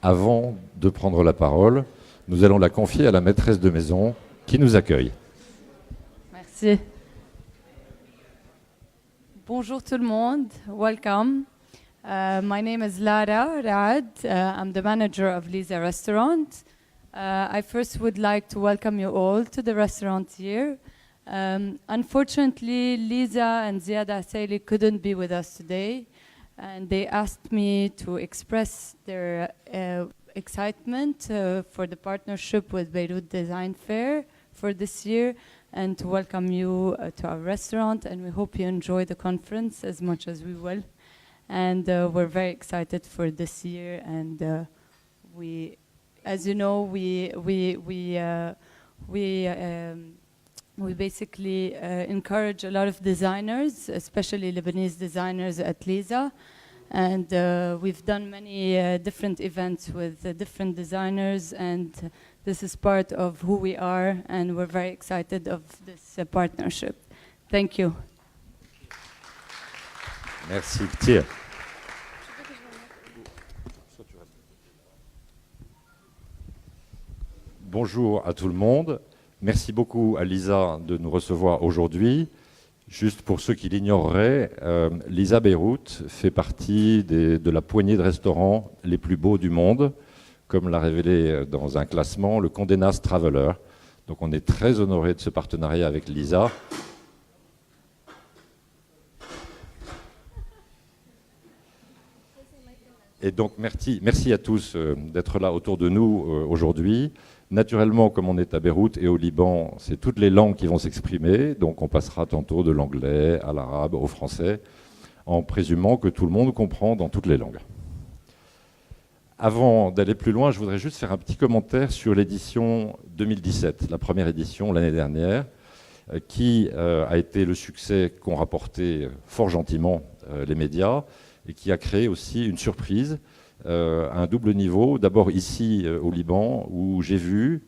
Avant de prendre la parole, nous allons la confier à la maîtresse de maison qui nous accueille. Merci. Bonjour tout le monde. Welcome. My name is Lara Raad. I'm the manager of Lisa Restaurant. I first would like to welcome you all to the restaurant here. Unfortunately, Lisa and Ziad Asaili couldn't be with us today, and they asked me to express their excitement for the partnership with Beirut Design Fair for this year, and to welcome you to our restaurant, and we hope you enjoy the conference as much as we will. And we're very excited for this year, and we, as you know, we basically encourage a lot of designers, especially Lebanese designers at Lisa, and we've done many different events with different designers, and this is part of who we are, and we're very excited of this partnership. Thank you. Merci, Ptir. Bonjour à tout le monde. Merci beaucoup à Lisa de nous recevoir aujourd'hui. Juste pour ceux qui l'ignoreraient, Lisa Beyrouth fait partie de la poignée de restaurants les plus beaux du monde, comme l'a révélé dans un classement le Condé Nast Traveler. Donc on est très honoré de ce partenariat avec Lisa. Et donc merci à tous d'être là autour de nous aujourd'hui. Naturellement, comme on est à Beyrouth et au Liban, c'est toutes les langues qui vont s'exprimer. Donc on passera tantôt de l'anglais à l'arabe, au français, en présumant que tout le monde comprend dans toutes les langues. Avant d'aller plus loin, je voudrais juste faire un petit commentaire sur l'édition 2017, la première édition l'année dernière, qui a été le succès qu'ont rapporté fort gentiment les médias et qui a créé aussi une surprise à un double niveau. D'abord ici au Liban, où j'ai vu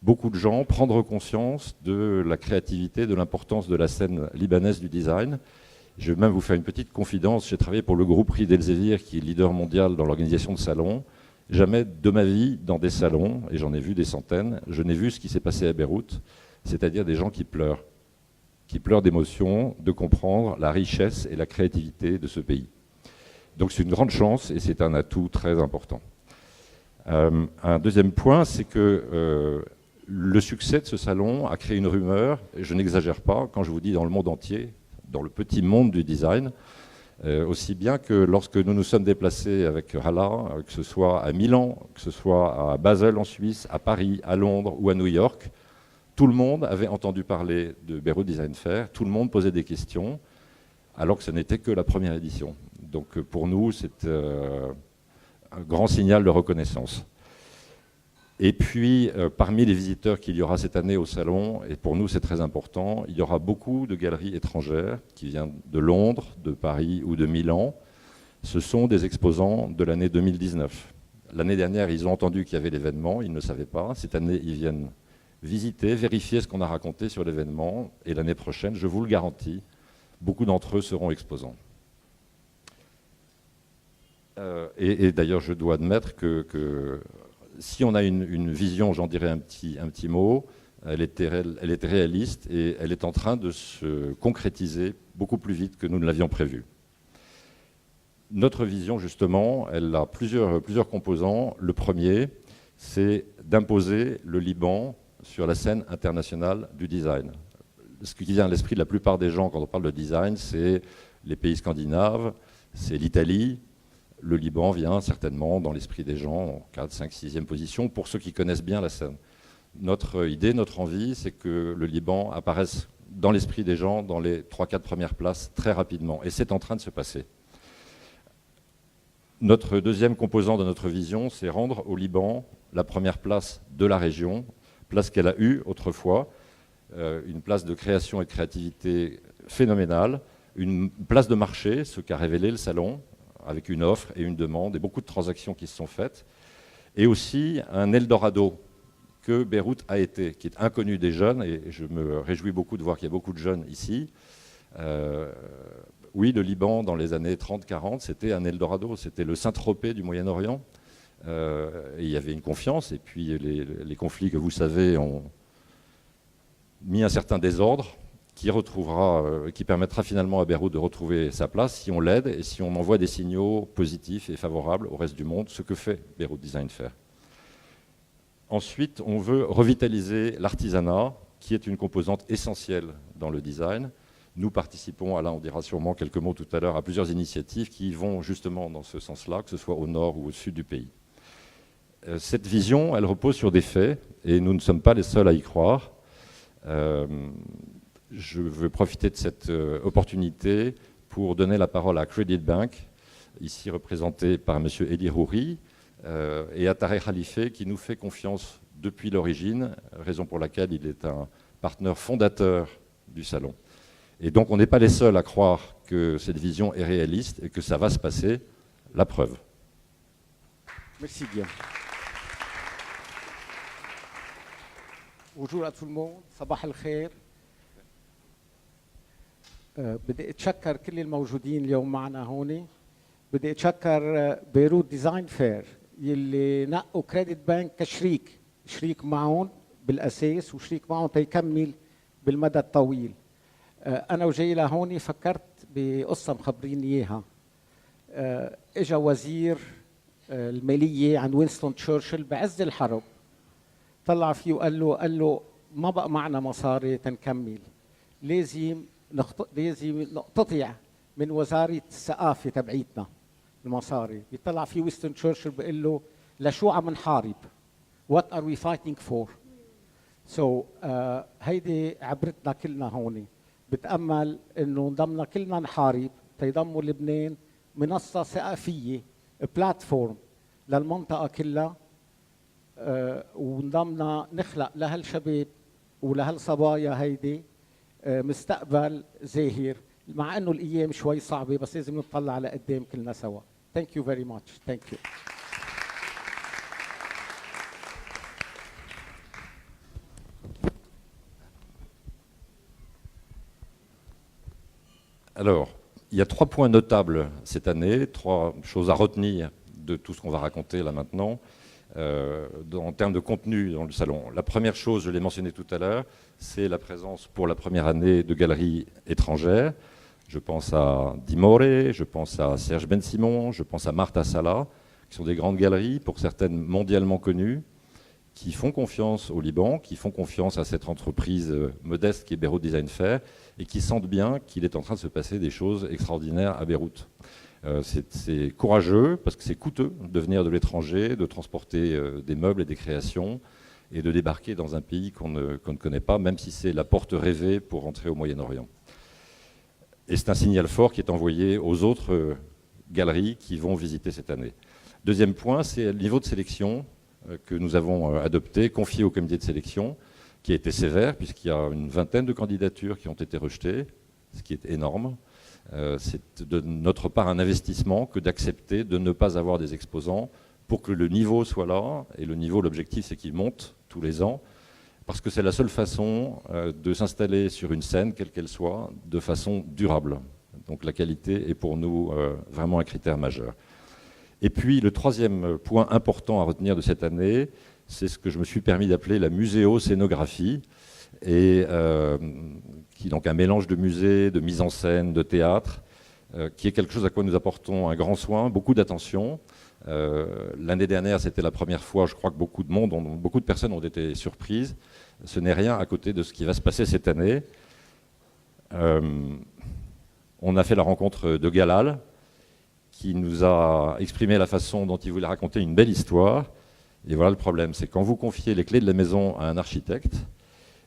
beaucoup de gens prendre conscience de la créativité, de l'importance de la scène libanaise du design. Je vais même vous faire une petite confidence. J'ai travaillé pour le groupe Ried Elsevier, qui est leader mondial dans l'organisation de salons. Jamais de ma vie, dans des salons, et j'en ai vu des centaines, je n'ai vu ce qui s'est passé à Beyrouth, c'est-à-dire des gens qui pleurent d'émotion, de comprendre la richesse et la créativité de ce pays. Donc c'est une grande chance et c'est un atout très important. Un deuxième point, c'est que le succès de ce salon a créé une rumeur, et je n'exagère pas quand je vous dis dans le monde entier, dans le petit monde du design, aussi bien que lorsque nous nous sommes déplacés avec Hala, que ce soit à Milan, que ce soit à Basel en Suisse, à Paris, à Londres ou à New York, tout le monde avait entendu parler de Beirut Design Fair, tout le monde posait des questions, alors que ce n'était que la première édition. Donc pour nous, c'est un grand signal de reconnaissance. Et puis, parmi les visiteurs qu'il y aura cette année au salon, et pour nous c'est très important, il y aura beaucoup de galeries étrangères qui viennent de Londres, de Paris ou de Milan. Ce sont des exposants de l'année 2019. L'année dernière, ils ont entendu qu'il y avait l'événement, ils ne savaient pas. Cette année, ils viennent visiter, vérifier ce qu'on a raconté sur l'événement. Et l'année prochaine, je vous le garantis, beaucoup d'entre eux seront exposants. Et d'ailleurs, je dois admettre que si on a une vision, j'en dirais un petit mot, elle était réaliste et elle est en train de se concrétiser beaucoup plus vite que nous ne l'avions prévu. Notre vision, justement, elle a plusieurs composants. Le premier, c'est d'imposer le Liban sur la scène internationale du design. Ce qui vient à l'esprit de la plupart des gens quand on parle de design, c'est les pays scandinaves, c'est l'Italie. Le Liban vient certainement dans l'esprit des gens en 4, 5, 6e position pour ceux qui connaissent bien la scène. Notre idée, notre envie, c'est que le Liban apparaisse dans l'esprit des gens dans les 3-4 premières places très rapidement. Et c'est en train de se passer. Notre deuxième composant de notre vision, c'est rendre au Liban la première place de la région, place qu'elle a eue autrefois, une place de création et de créativité phénoménale, une place de marché, ce qu'a révélé le salon, avec une offre et une demande et beaucoup de transactions qui se sont faites, et aussi un Eldorado que Beyrouth a été, qui est inconnu des jeunes, et je me réjouis beaucoup de voir qu'il y a beaucoup de jeunes ici. Oui, le Liban, dans les années 30-40, c'était un Eldorado, c'était le Saint-Tropez du Moyen-Orient. Et il y avait une confiance, et puis les conflits que vous savez ont mis un certain désordre qui permettra finalement à Beyrouth de retrouver sa place si on l'aide et si on envoie des signaux positifs et favorables au reste du monde, ce que fait Beyrouth Design Fair. Ensuite, on veut revitaliser l'artisanat, qui est une composante essentielle dans le design. Nous participons, Alain, on dira sûrement quelques mots tout à l'heure, à plusieurs initiatives qui vont justement dans ce sens-là, que ce soit au nord ou au sud du pays. Cette vision, elle repose sur des faits, et nous ne sommes pas les seuls à y croire. Je veux profiter de cette opportunité pour donner la parole à Credit Bank, ici représenté par M. Eli Houri, et à Tarek Khalife, qui nous fait confiance depuis l'origine, raison pour laquelle il est un partenaire fondateur du salon. Et donc on n'est pas les seuls à croire que cette vision est réaliste et que ça va se passer. La preuve. Merci bien. Bonjour à tout le monde, صباح الخير. بدي اتشكر كل الموجودين اليوم معنا هون. بدي اتشكر بيروت ديزاين فير يلي نقوا كريدت بانك شريك معهم بالاساس وشريك معهم تيكمل بالمدى الطويل. انا وجاي لهون فكرت بقصه مخبريني اياها. اجا وزير الماليه عند وينستون تشرشل بعز الحرب، طلع فيه وقال له ما بقى معنا مصاري تنكمل، لازم نقتطع من وزاره الثقافه تبعيتنا المصاري. بيطلع فيه وينستون تشرشل بيقول له لشو عم نحارب؟ What are we fighting for? So هيدي عبرتنا كلنا هون. بتأمل إنه نضمنا كلنا نحارب تيضموا لبنان منصة ثقافية بلاتفورم للمنطقة كلها، ونضمنا نخلق لهالشباب ولهالصبايا هيدي مستقبل زاهر، مع إنه الأيام شوي صعبة بس لازم نطلع لقدام كلنا سوا. Thank you very much. Thank you. Alors, il y a 3 points notables cette année, 3 choses à retenir de tout ce qu'on va raconter là maintenant, en termes de contenu dans le salon. La première chose, je l'ai mentionné tout à l'heure, c'est la présence pour la première année de galeries étrangères. Je pense à Dimore, je pense à Serge Ben Simon, je pense à Marta Sala, qui sont des grandes galeries, pour certaines mondialement connues, qui font confiance au Liban, qui font confiance à cette entreprise modeste qui est Beyrouth Design Fair, et qui sentent bien qu'il est en train de se passer des choses extraordinaires à Beyrouth. C'est courageux, parce que c'est coûteux de venir de l'étranger, de transporter des meubles et des créations, et de débarquer dans un pays qu'on ne connaît pas, même si c'est la porte rêvée pour rentrer au Moyen-Orient. Et c'est un signal fort qui est envoyé aux autres galeries qui vont visiter cette année. Deuxième point, c'est le niveau de sélection que nous avons adopté, confié au comité de sélection, qui a été sévère, puisqu'il y a une vingtaine de candidatures qui ont été rejetées, ce qui est énorme. C'est de notre part un investissement que d'accepter de ne pas avoir des exposants pour que le niveau soit là. Et le niveau, l'objectif, c'est qu'il monte tous les ans, parce que c'est la seule façon de s'installer sur une scène, quelle qu'elle soit, de façon durable. Donc la qualité est pour nous vraiment un critère majeur. Et puis le troisième point important à retenir de cette année, c'est ce que je me suis permis d'appeler la muséocénographie, et qui est donc un mélange de musée, de mise en scène, de théâtre, qui est quelque chose à quoi nous apportons un grand soin, beaucoup d'attention. L'année dernière, c'était la première fois, je crois que beaucoup de personnes ont été surprises. Ce n'est rien à côté de ce qui va se passer cette année. On a fait la rencontre de Galal, qui nous a exprimé la façon dont il voulait raconter une belle histoire. Et voilà le problème, c'est quand vous confiez les clés de la maison à un architecte,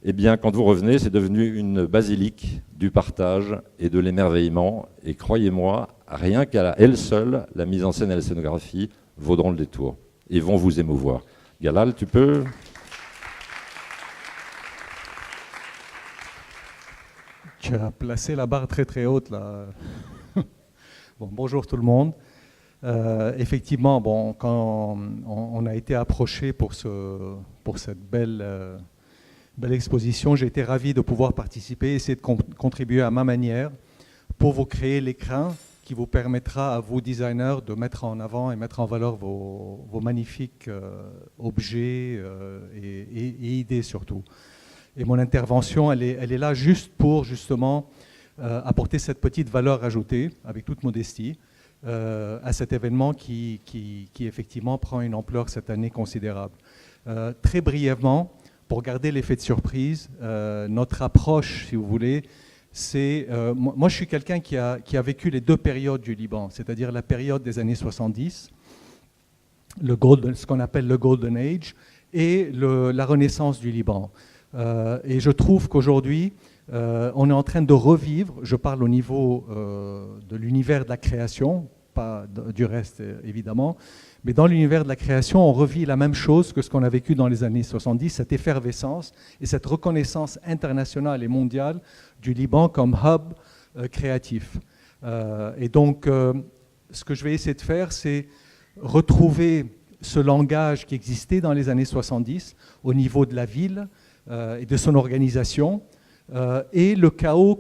eh bien, quand vous revenez, c'est devenu une basilique du partage et de l'émerveillement. Et croyez-moi, rien qu'à elle seule, la mise en scène et la scénographie vaudront le détour et vont vous émouvoir. Galal, tu peux... Tu as placé la barre très très haute là. Bon, bonjour tout le monde. Effectivement, bon, quand on a été approché pour cette belle exposition, j'ai été ravi de pouvoir participer, essayer de contribuer à ma manière pour vous créer l'écran qui vous permettra à vous, designers, de mettre en avant et mettre en valeur vos magnifiques objets et idées surtout. Et mon intervention, elle est là juste pour justement apporter cette petite valeur ajoutée, avec toute modestie, à cet événement qui effectivement prend une ampleur cette année considérable. Très brièvement, pour garder l'effet de surprise, notre approche, si vous voulez, c'est... moi, je suis quelqu'un qui a vécu les deux périodes du Liban, c'est-à-dire la période des années 70, ce qu'on appelle le Golden Age, et la renaissance du Liban. Et je trouve qu'aujourd'hui, on est en train de revivre, je parle au niveau de l'univers de la création, pas du reste évidemment, mais dans l'univers de la création, on revit la même chose que ce qu'on a vécu dans les années 70, cette effervescence et cette reconnaissance internationale et mondiale du Liban comme hub créatif. Et donc, ce que je vais essayer de faire, c'est retrouver ce langage qui existait dans les années 70 au niveau de la ville et de son organisation, et le chaos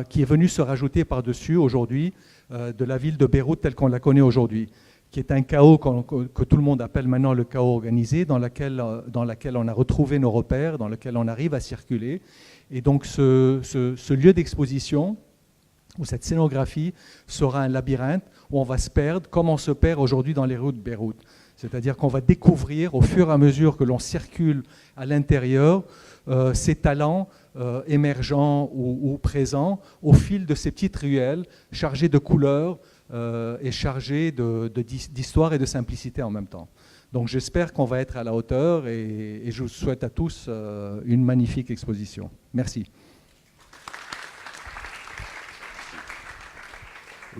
qui est venu se rajouter par-dessus aujourd'hui de la ville de Beyrouth telle qu'on la connaît aujourd'hui, qui est un chaos que tout le monde appelle maintenant le chaos organisé, dans laquelle on a retrouvé nos repères, dans lequel on arrive à circuler. Et donc ce lieu d'exposition, ou cette scénographie, sera un labyrinthe où on va se perdre, comme on se perd aujourd'hui dans les rues de Beyrouth. C'est-à-dire qu'on va découvrir, au fur et à mesure que l'on circule à l'intérieur, ces talents émergents ou présents au fil de ces petites ruelles chargées de couleurs et chargées d'histoire et de simplicité en même temps. Donc j'espère qu'on va être à la hauteur et je vous souhaite à tous une magnifique exposition. Merci.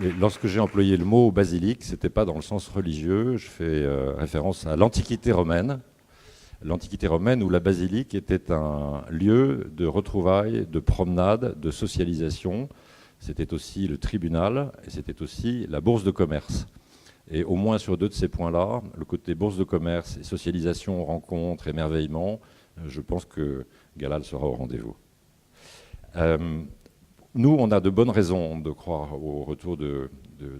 Et lorsque j'ai employé le mot basilique, ce n'était pas dans le sens religieux, je fais référence à l'Antiquité romaine. L'Antiquité romaine où la basilique était un lieu de retrouvailles, de promenade, de socialisation. C'était aussi le tribunal et c'était aussi la bourse de commerce. Et au moins sur deux de ces points-là, le côté bourse de commerce et socialisation, rencontre, émerveillement, je pense que Galal sera au rendez-vous. Nous, on a de bonnes raisons de croire au retour de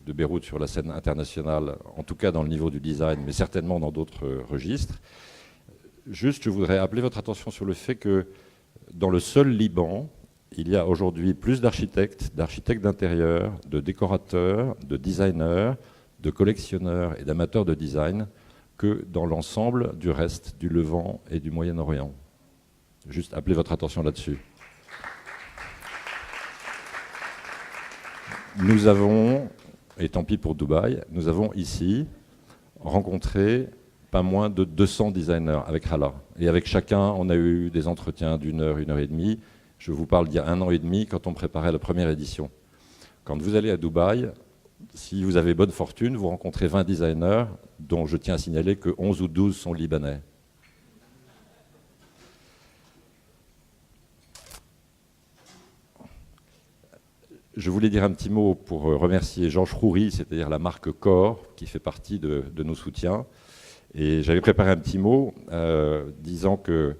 Beyrouth sur la scène internationale, en tout cas dans le niveau du design, mais certainement dans d'autres registres. Juste, je voudrais appeler votre attention sur le fait que dans le seul Liban, il y a aujourd'hui plus d'architectes d'intérieur, de décorateurs, de designers, de collectionneurs et d'amateurs de design que dans l'ensemble du reste du Levant et du Moyen-Orient. Juste appeler votre attention là-dessus. Nous avons, et tant pis pour Dubaï, nous avons ici rencontré pas moins de 200 designers avec Hala. Et avec chacun, on a eu des entretiens d'1 heure, 1 heure et demie. Je vous parle d'il y a 1 an et demi, quand on préparait la première édition. Quand vous allez à Dubaï, si vous avez bonne fortune, vous rencontrez 20 designers, dont je tiens à signaler que 11 ou 12 sont libanais. Je voulais dire un petit mot pour remercier Georges Khoury, c'est-à-dire la marque Core, qui fait partie de nos soutiens. Et j'avais préparé un petit mot disant que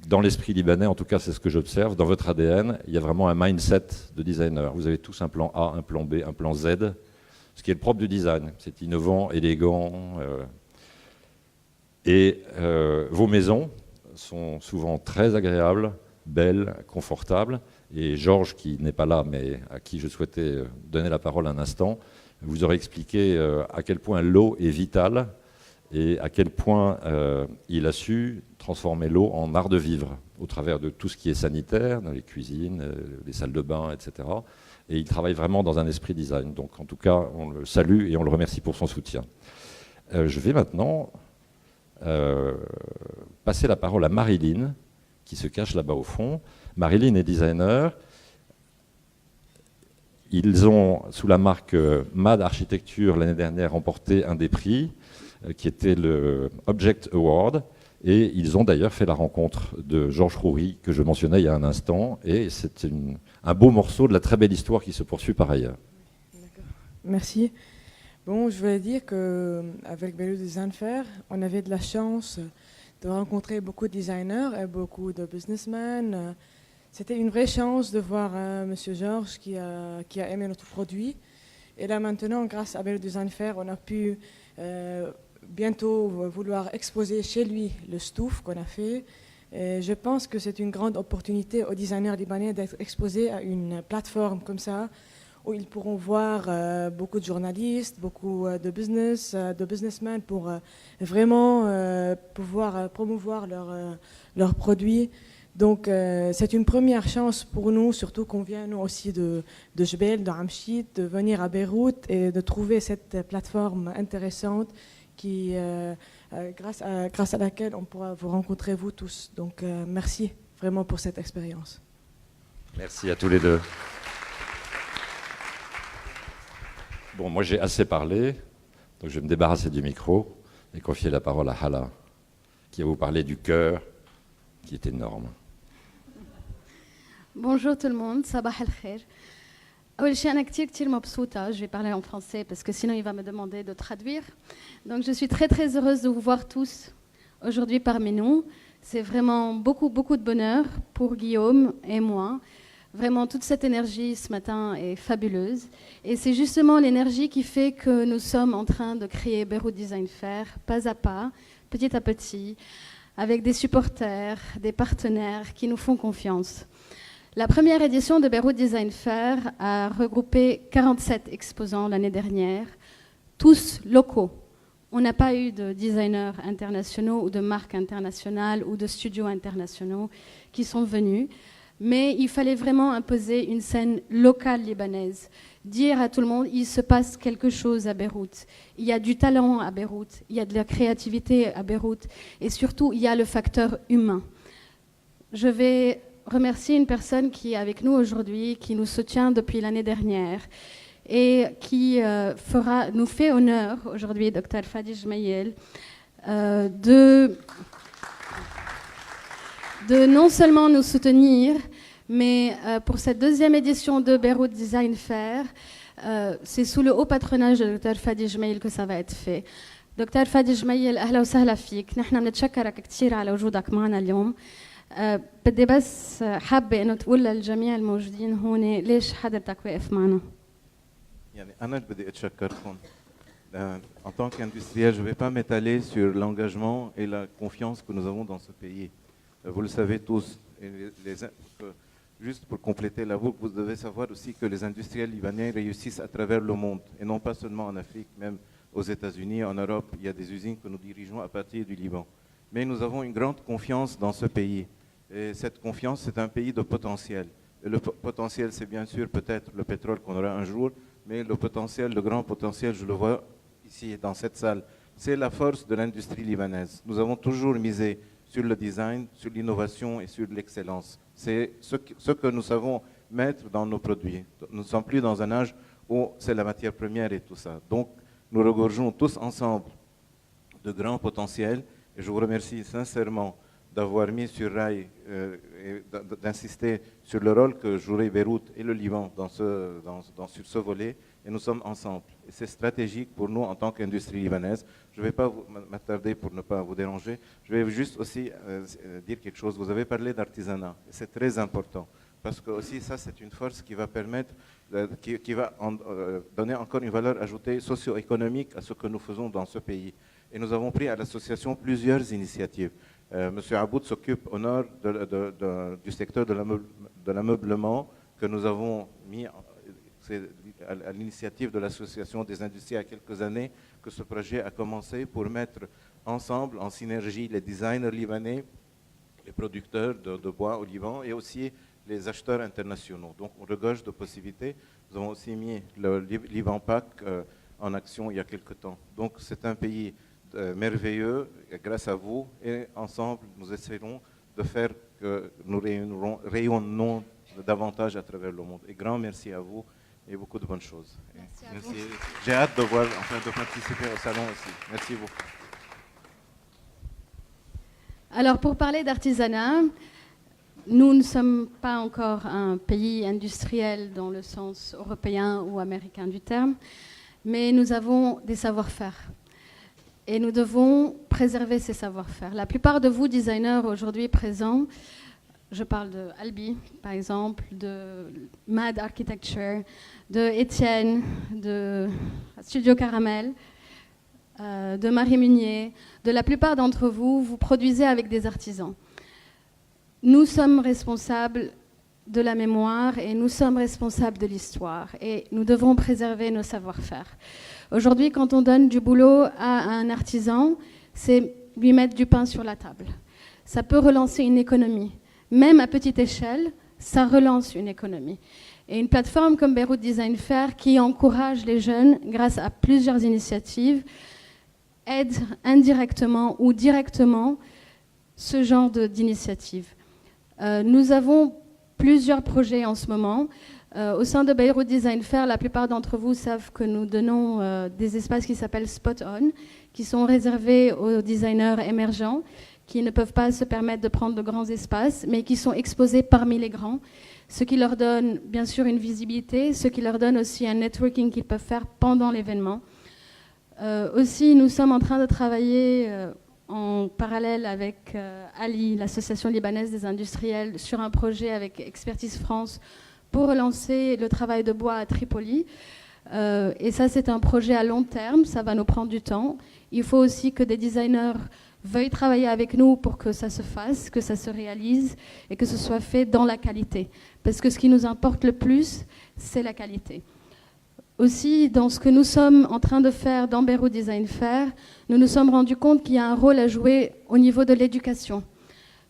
dans l'esprit libanais, en tout cas c'est ce que j'observe, dans votre ADN, il y a vraiment un mindset de designer. Vous avez tous un plan A, un plan B, un plan Z, ce qui est le propre du design. C'est innovant, élégant. Et vos maisons sont souvent très agréables, belles, confortables. Et Georges, qui n'est pas là, mais à qui je souhaitais donner la parole un instant, vous aurait expliqué à quel point l'eau est vitale et à quel point il a su transformer l'eau en art de vivre au travers de tout ce qui est sanitaire, dans les cuisines, les salles de bain, etc. Et il travaille vraiment dans un esprit design. Donc en tout cas, on le salue et on le remercie pour son soutien. Je vais maintenant passer la parole à Marilyn, qui se cache là-bas au fond. Marilyn est designer. Ils ont, sous la marque MAD Architecture, l'année dernière, remporté un des prix, qui était le Object Award. Et ils ont d'ailleurs fait la rencontre de Georges Khoury, que je mentionnais il y a un instant. Et c'est un beau morceau de la très belle histoire qui se poursuit par ailleurs. D'accord. Merci. Bon, je voulais dire qu'avec Beyrouth Design Fair, on avait de la chance de rencontrer beaucoup de designers et beaucoup de businessmen. C'était une vraie chance de voir Monsieur Georges qui a aimé notre produit. Et là maintenant, grâce à Beyrouth Design Fair, on a pu bientôt vouloir exposer chez lui le Stouff qu'on a fait. Et je pense que c'est une grande opportunité aux designers libanais d'être exposés à une plateforme comme ça, où ils pourront voir beaucoup de journalistes, beaucoup de businessmen pour vraiment pouvoir promouvoir leurs produits. Donc c'est une première chance pour nous, surtout qu'on vient nous aussi de Jbel, de Hamchit, de venir à Beyrouth et de trouver cette plateforme intéressante qui, grâce à laquelle on pourra vous rencontrer vous tous. Donc merci vraiment pour cette expérience. Merci à tous les deux. Bon, moi j'ai assez parlé, donc je vais me débarrasser du micro et confier la parole à Hala, qui va vous parler du cœur, qui est énorme. Bonjour tout le monde, sabah al-khair. أول شيء أنا كتير مبسوطة. Je vais parler en français parce que sinon il va me demander de traduire. Donc je suis très heureuse de vous voir tous aujourd'hui parmi nous. C'est vraiment beaucoup de bonheur pour Guillaume et moi. Vraiment toute cette énergie ce matin est fabuleuse. Et c'est justement l'énergie qui fait que nous sommes en train de créer Beyrouth Design Fair, pas à pas, petit à petit, avec des supporters, des partenaires qui nous font confiance. La première édition de Beyrouth Design Fair a regroupé 47 exposants l'année dernière, tous locaux. On n'a pas eu de designers internationaux ou de marques internationales ou de studios internationaux qui sont venus, mais il fallait vraiment imposer une scène locale libanaise, dire à tout le monde il se passe quelque chose à Beyrouth, il y a du talent à Beyrouth, il y a de la créativité à Beyrouth et surtout il y a le facteur humain. Je vais remercier une personne qui est avec nous aujourd'hui, qui nous soutient depuis l'année dernière et qui nous fait honneur aujourd'hui, Dr Fadi Jmaïel, de non seulement nous soutenir, mais pour cette deuxième édition de Beyrouth Design Fair, c'est sous le haut patronage de Dr Fadi Jmaïel que ça va être fait. Dr Fadi Jmaïel, أهلا وسهلا فيك. نحن بنتشكرك كثير على وجودك معنا اليوم. بدي بس حابة إنه تقول للجميع الموجودين هون ليش حضرتك واقف معنا. يعني أنا بدي أتشكركم. En tant qu'industriel, je ne vais pas m'étaler sur l'engagement et la confiance que nous avons dans ce pays. Vous le savez tous. Juste pour compléter la boucle, vous devez savoir aussi que les industriels libanais réussissent à travers le monde, et non pas seulement en Afrique, même aux États-Unis, en Europe. Il y a des usines que nous dirigeons à partir du Liban. Mais nous avons une grande confiance dans ce pays. Et cette confiance, c'est un pays de potentiel. Et le potentiel, c'est bien sûr peut-être le pétrole qu'on aura un jour, mais le potentiel, le grand potentiel, je le vois ici dans cette salle, c'est la force de l'industrie libanaise. Nous avons toujours misé sur le design, sur l'innovation et sur l'excellence. C'est ce que nous savons mettre dans nos produits. Nous ne sommes plus dans un âge où c'est la matière première et tout ça. Donc, nous regorgeons tous ensemble de grands potentiels. Et je vous remercie sincèrement d'avoir mis sur rail et d'insister sur le rôle que jouerait Beyrouth et le Liban sur ce volet. Et nous sommes ensemble. Et c'est stratégique pour nous en tant qu'industrie libanaise. Je ne vais pas m'attarder pour ne pas vous déranger. Je vais juste aussi dire quelque chose. Vous avez parlé d'artisanat. C'est très important. Parce que aussi ça, c'est une force qui va permettre, qui va donner encore une valeur ajoutée socio-économique à ce que nous faisons dans ce pays. Et nous avons pris à l'association plusieurs initiatives. Monsieur Aboud s'occupe au nord du secteur de l'ameublement que nous avons mis à l'initiative de l'association des industries il y a quelques années que ce projet a commencé pour mettre ensemble, en synergie, les designers libanais, les producteurs de bois au Liban et aussi les acheteurs internationaux. Donc on regorge de possibilités. Nous avons aussi mis le Liban Pack en action il y a quelques temps. Donc c'est un pays merveilleux grâce à vous et ensemble nous essaierons de faire que nous rayonnons davantage à travers le monde. Et grand merci à vous et beaucoup de bonnes choses. Merci. J'ai hâte de voir, de participer au salon aussi. Merci beaucoup. Alors pour parler d'artisanat, nous ne sommes pas encore un pays industriel dans le sens européen ou américain du terme, mais nous avons des savoir-faire. Et nous devons préserver ces savoir-faire. La plupart de vous, designers aujourd'hui présents, Je parle de Albi, par exemple, de Mad Architecture, de Étienne, de Studio Caramel, de Marie Munier. De la plupart d'entre vous, vous produisez avec des artisans. Nous sommes responsables de la mémoire et nous sommes responsables de l'histoire et nous devons préserver nos savoir-faire. Aujourd'hui, quand on donne du boulot à un artisan, c'est lui mettre du pain sur la table. Ça peut relancer une économie. Même à petite échelle, ça relance une économie. Et une plateforme comme Beyrouth Design Fair, qui encourage les jeunes, grâce à plusieurs initiatives, aide indirectement ou directement ce genre d'initiative. Nous avons plusieurs projets en ce moment. Au sein de Beyrouth Design Fair, la plupart d'entre vous savent que nous donnons des espaces qui s'appellent Spot On, qui sont réservés aux designers émergents, qui ne peuvent pas se permettre de prendre de grands espaces, mais qui sont exposés parmi les grands, ce qui leur donne bien sûr une visibilité, ce qui leur donne aussi un networking qu'ils peuvent faire pendant l'événement. Aussi, nous sommes en train de travailler en parallèle avec Ali, l'association libanaise des industriels, sur un projet avec Expertise France pour relancer le travail de bois à Tripoli. Et ça, c'est un projet à long terme, ça va nous prendre du temps. Il faut aussi que des designers veuillent travailler avec nous pour que ça se fasse, que ça se réalise et que ce soit fait dans la qualité. Parce que ce qui nous importe le plus, c'est la qualité. Aussi, dans ce que nous sommes en train de faire dans Beyrouth Design Fair, nous nous sommes rendus compte qu'il y a un rôle à jouer au niveau de l'éducation.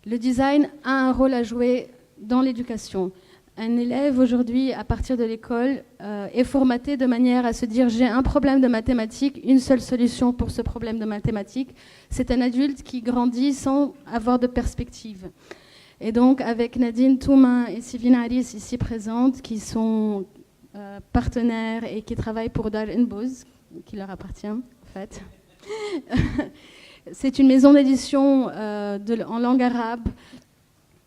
Le design a un rôle à jouer dans l'éducation. Un élève aujourd'hui, à partir de l'école, est formaté de manière à se dire « j'ai un problème de mathématiques, une seule solution pour ce problème de mathématiques ». C'est un adulte qui grandit sans avoir de perspective. Et donc, avec Nadine Toumain et Sivine Aris ici présentes, qui sont partenaires et qui travaillent pour Dar Inbouz, qui leur appartient en fait. C'est une maison d'édition en langue arabe.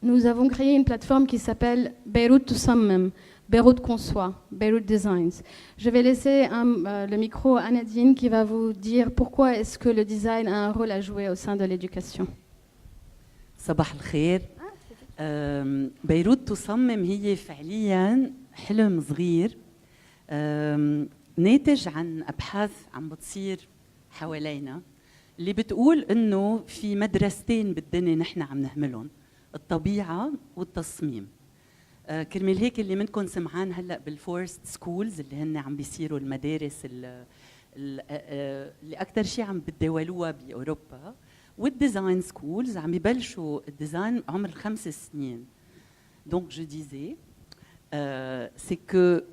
Nous avons créé une plateforme qui s'appelle Beyrouth Tusammem, Beyrouth Conçoit, Beyrouth Designs. Je vais laisser le micro à Nadine qui va vous dire pourquoi est-ce que le design a un rôle à jouer au sein de l'éducation. صباح الخير. بيروت تصمم هي فعليا حلم صغير ناتج عن أبحاث عم بتصير حوالينا اللي بتقول إنه في مدرستين بالدنيا نحن عم نهملهم، الطبيعة والتصميم. كرمال هيك اللي منكم سمعان هلا بالفورست سكولز اللي هن عم بيصيروا المدارس اللي أكثر شيء عم بتداولوها بأوروبا، والديزاين سكولز عم يبلشوا الديزاين عمر 5 سنين. Donc je disais, c'est que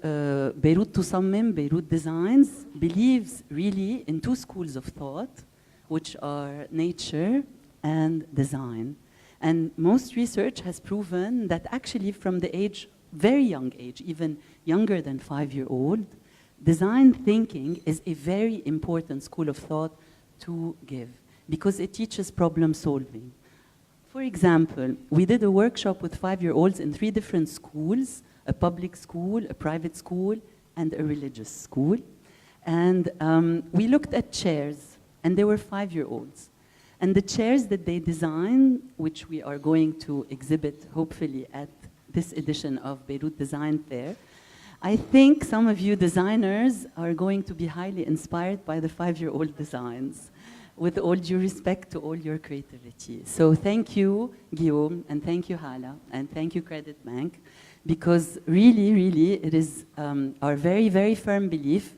Beyrouth Tussammem, Beyrouth Designs believes really in two schools of thought, which are nature and design. And most research has proven that actually from the age, very young age, even younger than 5-year-old, design thinking is a very important school of thought to give because it teaches problem solving. For example, we did a workshop with 5-year-olds in 3 different schools, a public school, a private school, and a religious school. And we looked at chairs, and they were 5-year-olds. And the chairs that they designed, which we are going to exhibit hopefully at this edition of Beyrouth Design Fair, I think some of you designers are going to be highly inspired by the 5-year-old designs, with all due respect to all your creativity. So thank you, Guillaume, and thank you, Hala, and thank you, Credit Bank, because really, it is our very, very firm belief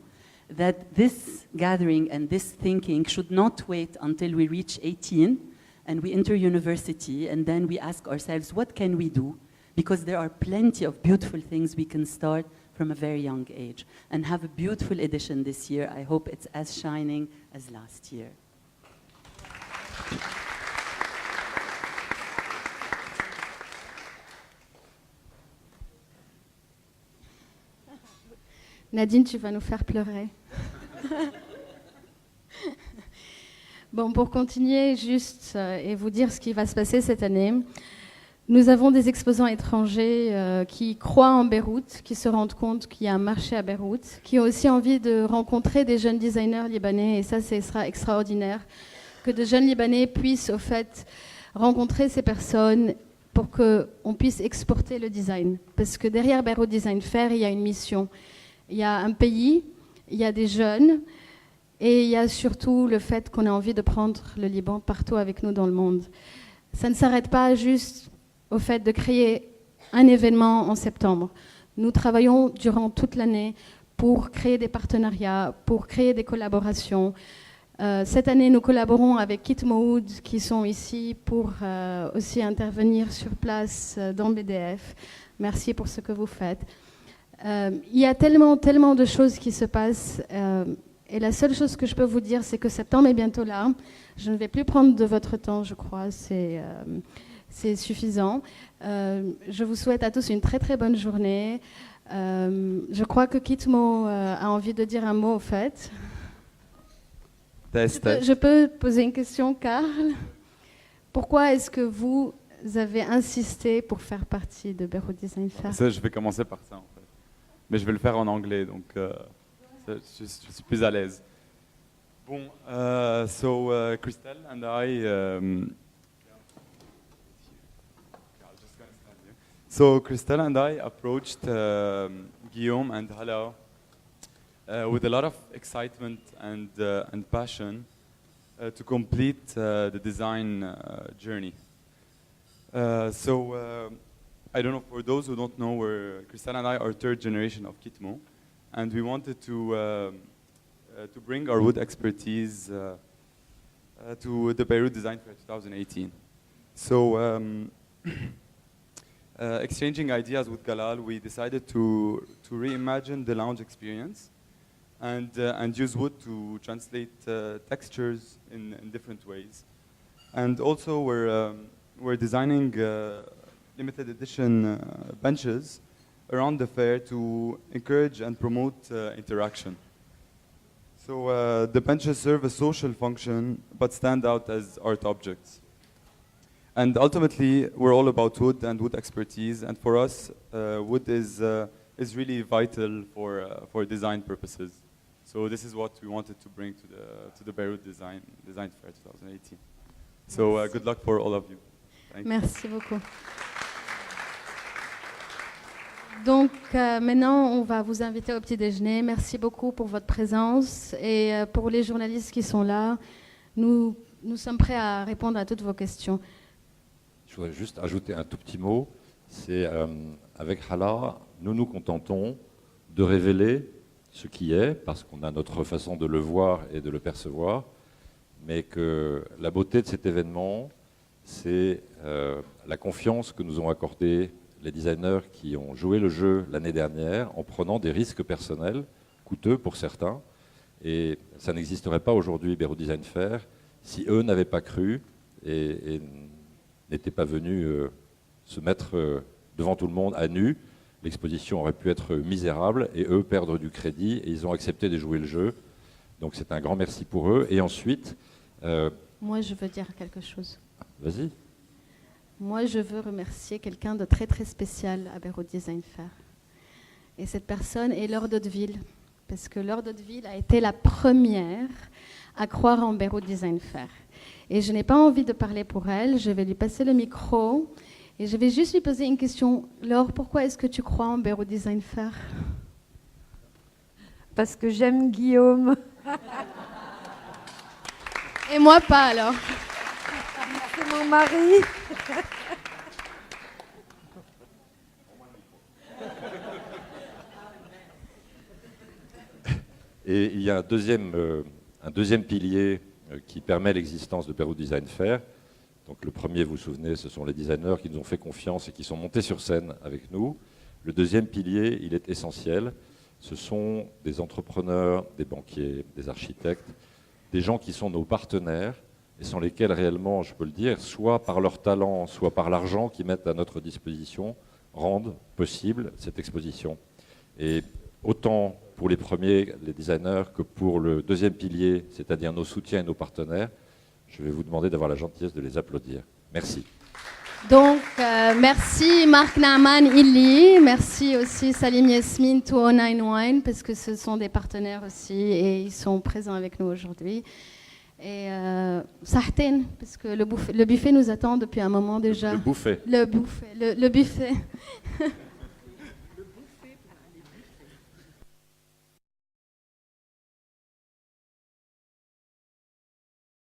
that this gathering and this thinking should not wait until we reach 18 and we enter university and then we ask ourselves, what can we do? Because there are plenty of beautiful things we can start from a very young age. And have a beautiful edition this year. I hope it's as shining as last year. Nadine, tu vas nous faire pleurer. Bon, pour continuer juste et vous dire ce qui va se passer cette année, nous avons des exposants étrangers qui croient en Beyrouth, qui se rendent compte qu'il y a un marché à Beyrouth, qui ont aussi envie de rencontrer des jeunes designers libanais, et ça, ce sera extraordinaire, que de jeunes Libanais puissent, au fait, rencontrer ces personnes, pour qu'on puisse exporter le design. Parce que derrière Beyrouth Design Fair, il y a une mission. Il y a un pays, il y a des jeunes, et il y a surtout le fait qu'on a envie de prendre le Liban partout avec nous dans le monde. Ça ne s'arrête pas juste au fait de créer un événement en septembre. Nous travaillons durant toute l'année pour créer des partenariats, pour créer des collaborations. Cette année, nous collaborons avec Kit Mood qui sont ici pour aussi intervenir sur place dans BDF. Merci pour ce que vous faites. Il y a tellement de choses qui se passent. Et la seule chose que je peux vous dire, c'est que septembre est bientôt là. Je ne vais plus prendre de votre temps, je crois. C'est suffisant. Je vous souhaite à tous une très très bonne journée. Je crois que Kitmo a envie de dire un mot au fait. Je peux poser une question, Karl? Pourquoi est-ce que vous avez insisté pour faire partie de Beyrouth Design Fair? Ça, je vais commencer par ça en fait. Mais je vais le faire en anglais, donc je suis plus à l'aise. Bon, so Christelle and I... So Christelle and I approached Guillaume and Hala with a lot of excitement and passion to complete the design journey. I don't know, for those who don't know, Christelle and I are third generation of Kitmo, and we wanted to bring our wood expertise to the Beirut Design Fair 2018. So. Exchanging ideas with Galal, we decided to reimagine the lounge experience and use wood to translate textures in different ways. And also we're designing limited edition benches around the fair to encourage and promote interaction. So the benches serve a social function but stand out as art objects. And ultimately, we're all about wood and wood expertise, and for us, wood is really vital for design purposes. So this is what we wanted to bring to the Beirut Design Fair 2018. So good luck for all of you. Thank you. Merci beaucoup. Donc maintenant, on va vous inviter au petit déjeuner. Merci beaucoup pour votre présence et pour les journalistes qui sont là, nous sommes prêts à répondre à toutes vos questions. Je voudrais juste ajouter un tout petit mot. C'est avec Hala, nous nous contentons de révéler ce qui est, parce qu'on a notre façon de le voir et de le percevoir, mais que la beauté de cet événement, c'est la confiance que nous ont accordée les designers qui ont joué le jeu l'année dernière en prenant des risques personnels, coûteux pour certains, et ça n'existerait pas aujourd'hui, Beyrouth Design Fair, si eux n'avaient pas cru et n'étaient pas venus se mettre devant tout le monde à nu. L'exposition aurait pu être misérable et eux perdre du crédit, et ils ont accepté de jouer le jeu. Donc c'est un grand merci pour eux. Et ensuite... Moi, je veux dire quelque chose. Vas-y. Moi, je veux remercier quelqu'un de très très spécial à Beyrouth Design Fair. Et cette personne est Laure Daudeville, parce que Laure Daudeville a été la première à croire en Beyrouth Design Fair. Et je n'ai pas envie de parler pour elle, je vais lui passer le micro et je vais juste lui poser une question. Laure, pourquoi est-ce que tu crois en Beyrouth Design Fair? Parce que j'aime Guillaume. Et moi pas alors. C'est mon mari. Et il y a un deuxième pilier qui permet l'existence de Beyrouth Design Fair. Donc le premier, vous vous souvenez, ce sont les designers qui nous ont fait confiance et qui sont montés sur scène avec nous. Le deuxième pilier, il est essentiel. Ce sont des entrepreneurs, des banquiers, des architectes, des gens qui sont nos partenaires et sans lesquels réellement, je peux le dire, soit par leur talent, soit par l'argent qu'ils mettent à notre disposition, rendent possible cette exposition. Et autant pour les premiers, les designers, que pour le deuxième pilier, c'est-à-dire nos soutiens et nos partenaires, je vais vous demander d'avoir la gentillesse de les applaudir. Merci. Donc, merci Marc Naaman Illy, merci aussi Salim Yasmine 209 Wine, parce que ce sont des partenaires aussi et ils sont présents avec nous aujourd'hui. Et صحتين, parce que le buffet nous attend depuis un moment déjà. Le buffet. Le buffet.